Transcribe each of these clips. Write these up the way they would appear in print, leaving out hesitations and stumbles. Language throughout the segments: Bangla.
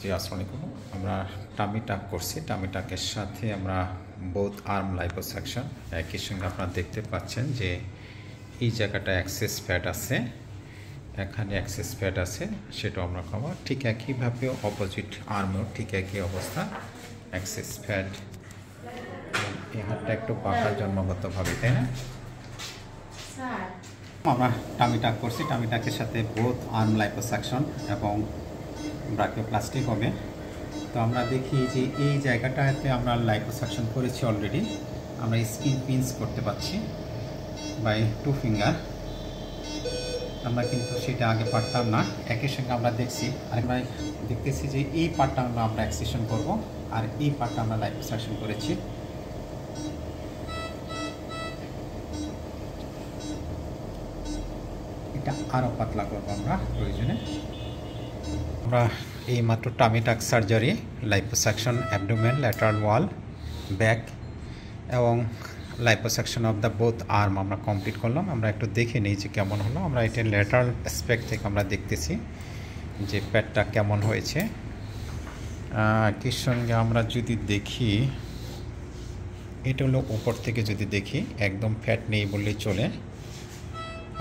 জি আসসালামু আলাইকুম। আমরা টামি টাক করছি। টামি টাকের সাথে আমরা বোথ আর্ম লাইপোসাকশন একই সঙ্গে আপনারা দেখতে পাচ্ছেন যে এই জায়গাটা অ্যাক্সেস প্যাড আছে, এখানে অ্যাক্সেস প্যাড আছে, সেটাও আমরা খাবো। ঠিক একইভাবে অপোজিট আর্মেও ঠিক একই অবস্থা, অ্যাক্সেস প্যাড। এই হাতটা একটু বাঁকা জন্মগতভাবে, তাই না? আমরা টামি টাক করছি। টামি টাকের সাথে বোথ আর্ম লাইপোসাকশন এবং ব্রাকিওপ্লাস্টি হবে। তো আমরা দেখি যে এই জায়গাটাতে আমরা লাইপোসাকশন করেছি অলরেডি। আমরা স্কিন পিঞ্চ করতে পারছি বাই 2 ফিঙ্গার। আমরা কিন্তু সেটা আগে পারতাম না। একই সঙ্গে আমরা দেখছি, আর আমরা দেখতেছি যে এই পার্টটা আমরা এক্সটেনশন করব, আর এই পার্টটা আমরা লাইপোসাকশন করেছি। এটা আরও পাতলা করবো আমরা প্রয়োজনে। আমরা এই মাত্র টামি টাক সার্জারি, লাইপোসাকশন অ্যাবডোমেন, ল্যাটারাল ওয়াল, ব্যাক এবং liposuction of the both arm আমরা কমপ্লিট করলাম। আমরা একটু দেখে নিই যে কেমন হলো। আমরা এটা ল্যাটারাল অ্যাসপেক্ট থেকে আমরা দেখতেছি যে প্যাডটা কেমন হয়েছে। এর সঙ্গে আমরা যদি দেখি, এটা হলো উপর থেকে যদি দেখি, একদম ফ্যাট নেই বললেই চলে।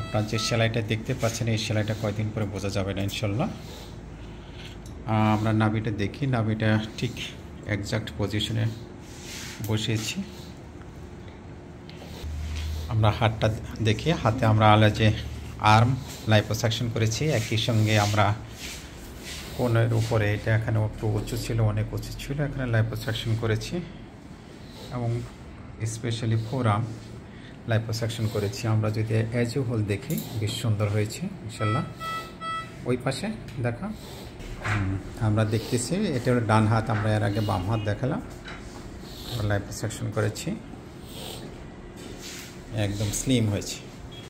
আপনার যে সেলাইটা দেখতে পাচ্ছেন, এই সেলাইটা কয়দিন পরে বোঝা যাবে না ইনশাল্লাহ। আমরা নাভিটা দেখি, নাভিটা ঠিক একজাক্ট পজিশনে বসিয়েছি। আমরা হাতটা দেখি, হাতে আমরা যে আর্ম লাইপোসাকশন করেছি, একই সঙ্গে আমরা কোণের উপরে, এটা এখানে একটু উঁচু ছিল, অনেক উঁচু ছিল, এখানে লাইপোসাকশন করেছি এবং স্পেশালি ফোর আর্ম লাইপোসাকশন করেছি। আমরা যদি অ্যাজ এ হোল দেখি, বেশ সুন্দর হয়েছে ইনশাল্লাহ। ওই পাশে দেখা আমরা দেখতেছি, এটা হলো ডান হাত, আমরা এর আগে বাম হাত দেখালাম। আমরা লাইপোসাকশন করেছি, একদম স্লিম হয়েছে।